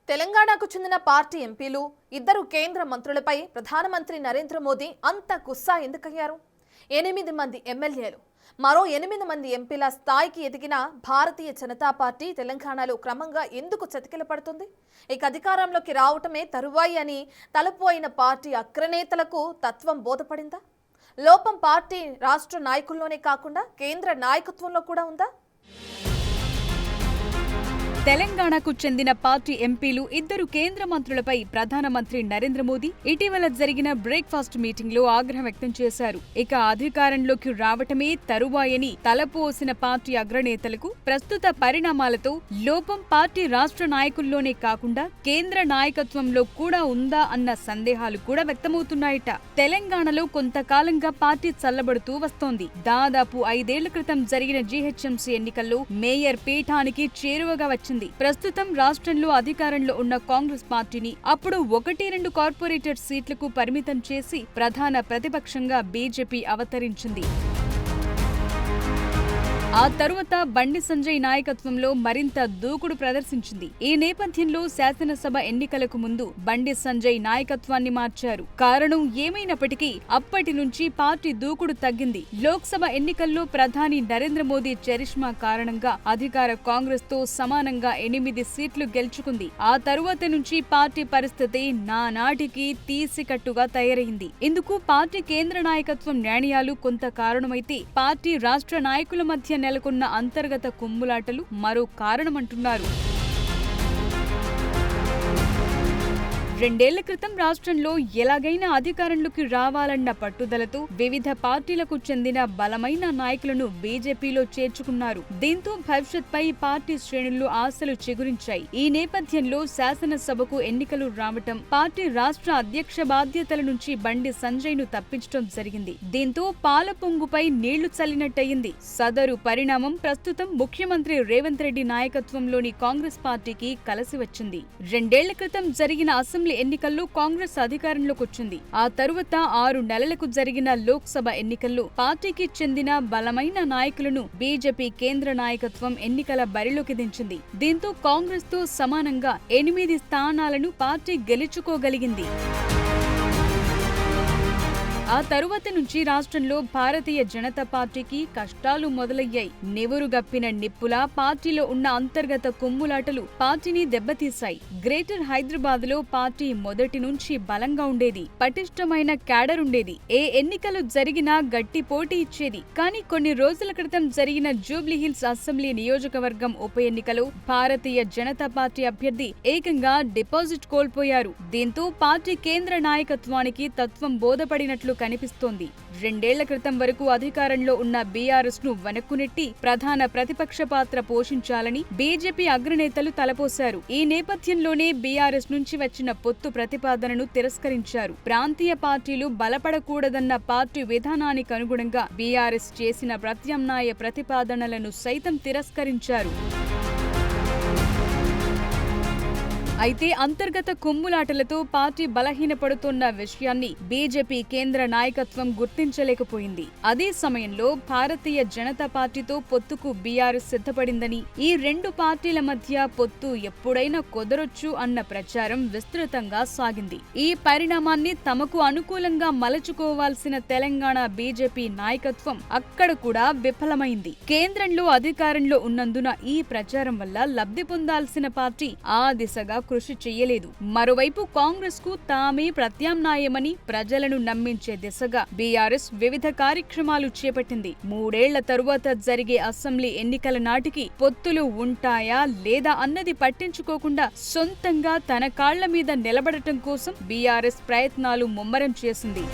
తెలంగాణకు చెందిన పార్టీ ఎంపీలు ఇద్దరు కేంద్ర మంత్రులపై ప్రధానమంత్రి నరేంద్ర మోదీ అంత గుస్సా ఎందుకయ్యారు? 8 మంది ఎమ్మెల్యేలు, మరో 8 మంది ఎంపీల స్థాయికి ఎదిగిన భారతీయ జనతా పార్టీ తెలంగాణలో క్రమంగా ఎందుకు చతికిలపడుతుంది? ఇక అధికారంలోకి రావటమే తరువాయి అని తలపోయిన పార్టీ అగ్రనేతలకు తత్వం బోధపడిందా? లోపం పార్టీ రాష్ట్ర నాయకుల్లోనే కాకుండా కేంద్ర నాయకత్వంలో కూడా ఉందా? తెలంగాణకు చెందిన పార్టీ ఎంపీలు ఇద్దరు కేంద్ర మంత్రులపై ప్రధానమంత్రి నరేంద్ర మోదీ ఇటీవల జరిగిన బ్రేక్ఫాస్ట్ మీటింగ్ లో ఆగ్రహం వ్యక్తం చేశారు. ఇక అధికారంలోకి రావటమే తరువాయని తలపోసిన పార్టీ అగ్రనేతలకు ప్రస్తుత పరిణామాలతో లోపం పార్టీ రాష్ట్ర నాయకుల్లోనే కాకుండా కేంద్ర నాయకత్వంలో కూడా ఉందా అన్న సందేహాలు కూడా వ్యక్తమవుతున్నాయట. తెలంగాణలో కొంతకాలంగా పార్టీ చల్లబడుతూ వస్తోంది. దాదాపు 5 ఏళ్ల క్రితం జరిగిన జీహెచ్ఎంసీ ఎన్నికల్లో మేయర్ పీఠానికి చేరువగా వచ్చింది. ప్రస్తుతం రాష్ట్రంలో అధికారంలో ఉన్న కాంగ్రెస్ పార్టీని అప్పుడు 1-2 కార్పొరేటర్ సీట్లకు పరిమితం చేసి ప్రధాన ప్రతిపక్షంగా బీజేపీ అవతరించింది. ఆ తరువాత బండి సంజయ్ నాయకత్వంలో మరింత దూకుడు ప్రదర్శించింది. ఈ నేపథ్యంలో శాసనసభ ఎన్నికలకు ముందు బండి సంజయ్ నాయకత్వాన్ని మార్చారు. కారణం ఏమైనప్పటికీ అప్పటి నుంచి పార్టీ దూకుడు తగ్గింది. లోక్సభ ఎన్నికల్లో ప్రధాని నరేంద్ర మోదీ చరిష్మా కారణంగా అధికార కాంగ్రెస్ తో సమానంగా 8 సీట్లు గెలుచుకుంది. ఆ తరువాత నుంచి పార్టీ పరిస్థితి నానాటికి తీసికట్టుగా తయారైంది. ఇందుకు పార్టీ కేంద్ర నాయకత్వం నిర్ణయాలు కొంత కారణమైతే పార్టీ రాష్ట్ర నాయకుల మధ్య నెలకొన్న అంతర్గత కుమ్ములాటలు మరో కారణమంటున్నారు. 2 ఏళ్ల క్రితం రాష్ట్రంలో ఎలాగైనా అధికారంలోకి రావాలన్న పట్టుదలతో వివిధ పార్టీలకు చెందిన బలమైన నాయకులను బీజేపీలో చేర్చుకున్నారు. దీంతో భవిష్యత్పై పార్టీ శ్రేణుల్లో ఆశలు చిగురించాయి. ఈ నేపథ్యంలో శాసనసభకు ఎన్నికలు రావటం, పార్టీ రాష్ట్ర అధ్యక్ష బాధ్యతల నుంచి బండి సంజయ్ ను తప్పించడం జరిగింది. దీంతో పాల పొంగుపై నీళ్లు చల్లినట్టయింది. సదరు పరిణామం ప్రస్తుతం ముఖ్యమంత్రి రేవంత్ రెడ్డి నాయకత్వంలోని కాంగ్రెస్ పార్టీకి కలిసి వచ్చింది. 2 ఏళ్ల క్రితం జరిగిన అసెంబ్లీ ఎన్నికల్లో కాంగ్రెస్ అధికారంలోకి వచ్చింది. ఆ తరువాత 6 నెలలకు జరిగిన లోక్సభ ఎన్నికల్లో పార్టీకి చెందిన బలమైన నాయకులను బీజేపీ కేంద్ర నాయకత్వం ఎన్నికల బరిలోకి దించింది. దీంతో కాంగ్రెస్ తో సమానంగా 8 స్థానాలను పార్టీ గెలుచుకోగలిగింది. ఆ తరువాత నుంచి రాష్ట్రంలో భారతీయ జనతా పార్టీకి కష్టాలు మొదలయ్యాయి. నివురుగప్పిన నిప్పులా పార్టీలో ఉన్న అంతర్గత కుమ్ములాటలు పార్టీని దెబ్బతీశాయి. గ్రేటర్ హైదరాబాద్ లో పార్టీ మొదటి నుంచి బలంగా ఉండేది. పటిష్టమైన క్యాడర్ ఉండేది. ఏ ఎన్నికలు జరిగినా గట్టి పోటీ ఇచ్చేది. కానీ కొన్ని రోజుల క్రితం జరిగిన జూబ్లీహిల్స్ అసెంబ్లీ నియోజకవర్గం ఉప ఎన్నికలో భారతీయ జనతా పార్టీ అభ్యర్థి ఏకంగా డిపాజిట్ కోల్పోయారు. దీంతో పార్టీ కేంద్ర నాయకత్వానికి తత్వం బోధపడినట్లు కనిపిస్తోంది. 2 ఏళ్ల క్రితం వరకు అధికారంలో ఉన్న బీఆర్ఎస్ ను వెనక్కునెట్టి ప్రధాన ప్రతిపక్ష పాత్ర పోషించాలని బీజేపీ అగ్రనేతలు తలపోశారు. ఈ నేపథ్యంలోనే బీఆర్ఎస్ నుంచి వచ్చిన పొత్తు ప్రతిపాదనను తిరస్కరించారు. ప్రాంతీయ పార్టీలు బలపడకూడదన్న పార్టీ విధానానికి అనుగుణంగా బీఆర్ఎస్ చేసిన ప్రత్యామ్నాయ ప్రతిపాదనలను సైతం తిరస్కరించారు. అయితే అంతర్గత కుమ్ములాటలతో పార్టీ బలహీనపడుతున్న విషయాన్ని బీజేపీ కేంద్ర నాయకత్వం గుర్తించలేకపోయింది. అదే సమయంలో భారతీయ జనతా పార్టీతో పొత్తుకు బీఆర్ఎస్ సిద్ధపడిందని, ఈ 2 పార్టీల మధ్య పొత్తు ఎప్పుడైనా కుదరొచ్చు అన్న ప్రచారం విస్తృతంగా సాగింది. ఈ పరిణామాన్ని తమకు అనుకూలంగా మలచుకోవాల్సిన తెలంగాణ బీజేపీ నాయకత్వం అక్కడ కూడా విఫలమైంది. కేంద్రంలో అధికారంలో ఉన్నందున ఈ ప్రచారం వల్ల లబ్ధి పొందాల్సిన పార్టీ ఆ దిశగా కృషి చెయ్యలేదు. మరోవైపు కాంగ్రెస్ కు తామే ప్రత్యామ్నాయమని ప్రజలను నమ్మించే దిశగా బీఆర్ఎస్ వివిధ కార్యక్రమాలు చేపట్టింది. 3 ఏళ్ల తరువాత జరిగే అసెంబ్లీ ఎన్నికల నాటికి పొత్తులు ఉంటాయా లేదా అన్నది పట్టించుకోకుండా సొంతంగా తన కాళ్ల మీద నిలబడటం కోసం బీఆర్ఎస్ ప్రయత్నాలు ముమ్మరం చేసింది.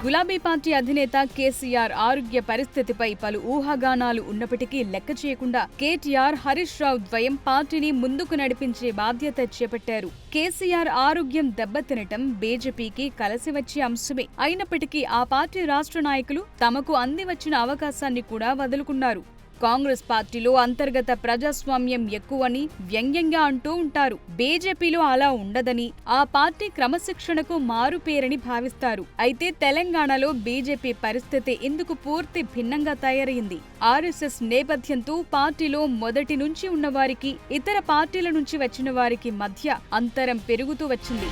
గులాబీ పార్టీ అధినేత కేసీఆర్ ఆరోగ్య పరిస్థితిపై పలు ఊహాగానాలు ఉన్నప్పటికీ లెక్క చేయకుండా కేటీఆర్, హరీష్ రావు ద్వయం పార్టీని ముందుకు నడిపించే బాధ్యత చేపట్టారు. కేసీఆర్ ఆరోగ్యం దెబ్బతినటం బీజేపీకి కలిసి వచ్చే అంశమే. అయినప్పటికీ ఆ పార్టీ రాష్ట్ర నాయకులు తమకు అందివచ్చిన అవకాశాన్ని కూడా వదులుకున్నారు. కాంగ్రెస్ పార్టీలో అంతర్గత ప్రజాస్వామ్యం ఎక్కువని వ్యంగ్యంగా అంటూ ఉంటారు. బీజేపీలో అలా ఉండదని, ఆ పార్టీ క్రమశిక్షణకు మారుపేరని భావిస్తారు. అయితే తెలంగాణలో బీజేపీ పరిస్థితి ఇందుకు పూర్తి భిన్నంగా తయారైంది. ఆర్ఎస్ఎస్ నేపథ్యంతో పార్టీలో మొదటి నుంచి ఉన్నవారికి, ఇతర పార్టీల నుంచి వచ్చిన వారికి మధ్య అంతరం పెరుగుతూ వచ్చింది.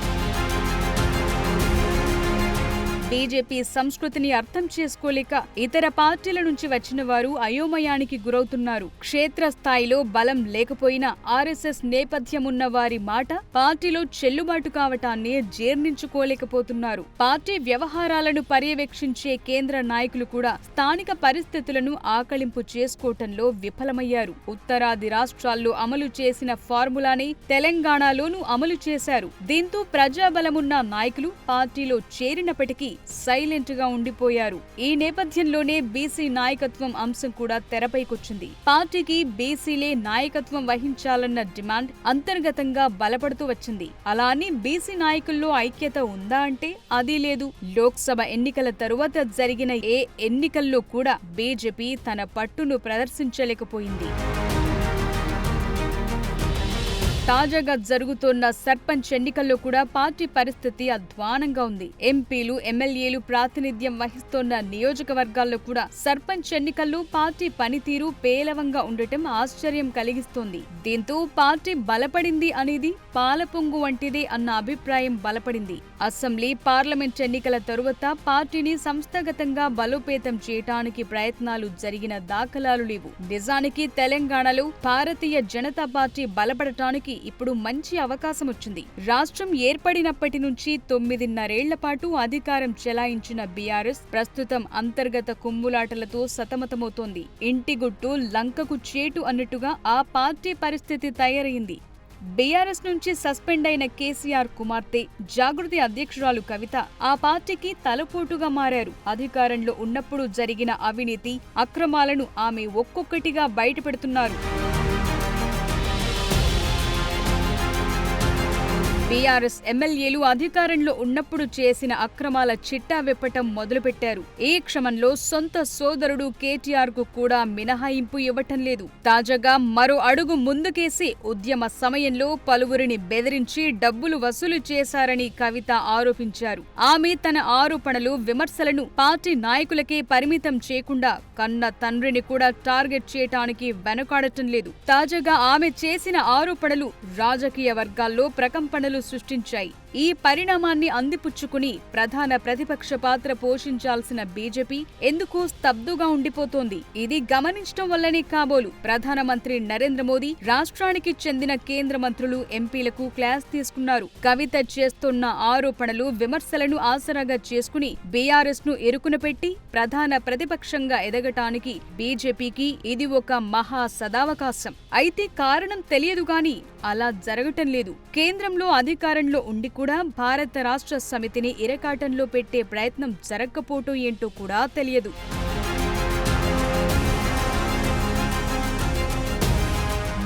బీజేపీ సంస్కృతిని అర్థం చేసుకోలేక ఇతర పార్టీల నుంచి వచ్చిన వారు అయోమయానికి గురవుతున్నారు. క్షేత్రస్థాయిలో బలం లేకపోయినా ఆర్ఎస్ఎస్ నేపథ్యమున్న వారి మాట పార్టీలో చెల్లుబాటు కావటాన్ని జీర్ణించుకోలేకపోతున్నారు. పార్టీ వ్యవహారాలను పర్యవేక్షించే కేంద్ర నాయకులు కూడా స్థానిక పరిస్థితులను ఆకళింపు చేసుకోవటంలో విఫలమయ్యారు. ఉత్తరాది రాష్ట్రాల్లో అమలు చేసిన ఫార్ములానే తెలంగాణలోనూ అమలు చేశారు. దీంతో ప్రజాబలమున్న నాయకులు పార్టీలో చేరినప్పటికీ సైలెంట్ గా ఉండిపోయారు. ఈ నేపథ్యంలోనే బీసీ నాయకత్వం అంశం కూడా తెరపైకొచ్చింది. పార్టీకి బీసీలే నాయకత్వం వహించాలన్న డిమాండ్ అంతర్గతంగా బలపడుతూ వచ్చింది. అలా అని బీసీ నాయకుల్లో ఐక్యత ఉందా అంటే అది లేదు. లోక్సభ ఎన్నికల తరువాత జరిగిన ఏ ఎన్నికల్లో కూడా బీజేపీ తన పట్టును ప్రదర్శించలేకపోయింది. తాజాగా జరుగుతోన్న సర్పంచ్ ఎన్నికల్లో కూడా పార్టీ పరిస్థితి అధ్వానంగా ఉంది. ఎంపీలు, ఎమ్మెల్యేలు ప్రాతినిధ్యం వహిస్తోన్న నియోజకవర్గాల్లో కూడా సర్పంచ్ ఎన్నికల్లో పార్టీ పనితీరు పేలవంగా ఉండటం ఆశ్చర్యం కలిగిస్తోంది. దీంతో పార్టీ బలపడింది అనేది పాలపొంగు వంటిదే అన్న అభిప్రాయం బలపడింది. అసెంబ్లీ, పార్లమెంట్ ఎన్నికల తరువాత పార్టీని సంస్థాగతంగా బలోపేతం చేయటానికి ప్రయత్నాలు జరిగిన దాఖలాలు లేవు. నిజానికి తెలంగాణలో భారతీయ జనతా పార్టీ బలపడటానికి ఇప్పుడు మంచి అవకాశం వచ్చింది. రాష్ట్రం ఏర్పడినప్పటి నుంచి 9.5 పాటు అధికారం చెలాయించిన బీఆర్ఎస్ ప్రస్తుతం అంతర్గత కుమ్ములాటలతో సతమతమవుతోంది. ఇంటి గుట్టు లంకకు చేటు అన్నట్టుగా ఆ పార్టీ పరిస్థితి తయారైంది. బీఆర్ఎస్ నుంచి సస్పెండ్ అయిన కేసీఆర్ కుమార్తె, జాగృతి అధ్యక్షురాలు కవిత ఆ పార్టీకి తలపోటుగా మారారు. అధికారంలో ఉన్నప్పుడు జరిగిన అవినీతి, అక్రమాలను ఆమె ఒక్కొక్కటిగా బయటపెడుతున్నారు. బీఆర్ఎస్ ఎమ్మెల్యేలు అధికారంలో ఉన్నప్పుడు చేసిన అక్రమాల చిట్టా విప్పటం మొదలుపెట్టారు. ఈ క్రమంలో సొంత సోదరుడు కేటీఆర్ కు కూడా మినహాయింపు ఇవ్వటం లేదు. తాజాగా మరో అడుగు ముందుకేసి ఉద్యమ సమయంలో పలువురిని బెదిరించి డబ్బులు వసూలు చేశారని కవిత ఆరోపించారు. ఆమె తన ఆరోపణలు, విమర్శలను పార్టీ నాయకులకే పరిమితం చేయకుండా కన్న తండ్రిని కూడా టార్గెట్ చేయటానికి వెనుకాడటం లేదు. తాజాగా ఆమె చేసిన ఆరోపణలు రాజకీయ వర్గాల్లో ప్రకంపనలు సృష్టించాయి. ఈ పరిణామాన్ని అందిపుచ్చుకుని ప్రధాన ప్రతిపక్ష పాత్ర పోషించాల్సిన బీజేపీ ఎందుకో స్తబ్దుగా ఉండిపోతోంది. ఇది గమనించడం వల్లనే కాబోలు ప్రధానమంత్రి నరేంద్ర మోదీ రాష్ట్రానికి చెందిన కేంద్ర మంత్రులు, ఎంపీలకు క్లాస్ తీసుకున్నారు. కవిత చేస్తున్న ఆరోపణలు, విమర్శలను ఆసరాగా చేసుకుని బీఆర్ఎస్ ను ఇరుకున పెట్టి ప్రధాన ప్రతిపక్షంగా ఎదగటానికి బీజేపీకి ఇది ఒక మహా సదావకాశం. అయితే కారణం తెలియదు గాని అలా జరగటం లేదు. కేంద్రంలో అధికారంలో ఉండి కూడా భారత రాష్ట్ర సమితిని ఇరకాటంలో పెట్టే ప్రయత్నం జరగకపోవటం ఏంటో కూడా తెలియదు.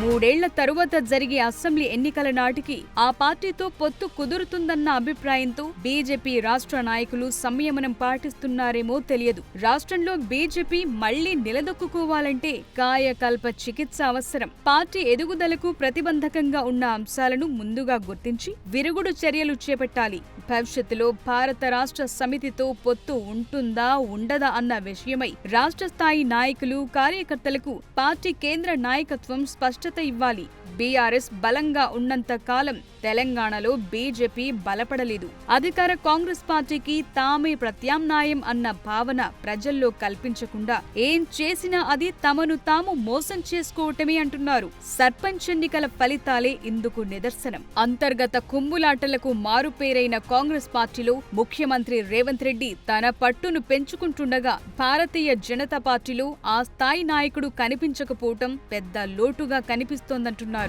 మూడేళ్ల తరువాత జరిగే అసెంబ్లీ ఎన్నికల నాటికి ఆ పార్టీతో పొత్తు కుదురుతుందన్న అభిప్రాయంతో బీజేపీ రాష్ట్ర నాయకులు సంయమనం పాటిస్తున్నారేమో తెలియదు. రాష్ట్రంలో బీజేపీ మళ్లీ నిలదొక్కుకోవాలంటే కాయకల్ప చికిత్స అవసరం. పార్టీ ఎదుగుదలకు ప్రతిబంధకంగా ఉన్న అంశాలను ముందుగా గుర్తించి విరుగుడు చర్యలు చేపట్టాలి. భవిష్యత్తులో భారత రాష్ట్ర సమితితో పొత్తు ఉంటుందా, ఉండదా అన్న విషయమై రాష్ట్ర స్థాయి నాయకులు, కార్యకర్తలకు పార్టీ కేంద్ర నాయకత్వం స్పష్టత ఇవ్వాలి. బీఆర్ఎస్ బలంగా ఉన్నంత కాలం తెలంగాణలో బీజేపీ బలపడలేదు. అధికార కాంగ్రెస్ పార్టీకి తామే ప్రత్యామ్నాయం అన్న భావన ప్రజల్లో కల్పించకుండా ఏం చేసినా అది తమను తాము మోసం చేసుకోవటమే అంటున్నారు. సర్పంచ్ ఎన్నికల ఫలితాలే ఇందుకు నిదర్శనం. అంతర్గత కుమ్ములాటలకు మారుపేరైన కాంగ్రెస్ పార్టీలో ముఖ్యమంత్రి రేవంత్ రెడ్డి తన పట్టును పెంచుకుంటుండగా భారతీయ జనతా పార్టీలో ఆ స్థాయి నాయకుడు కనిపించకపోవటం పెద్ద లోటుగా కనిపిస్తోందంటున్నారు.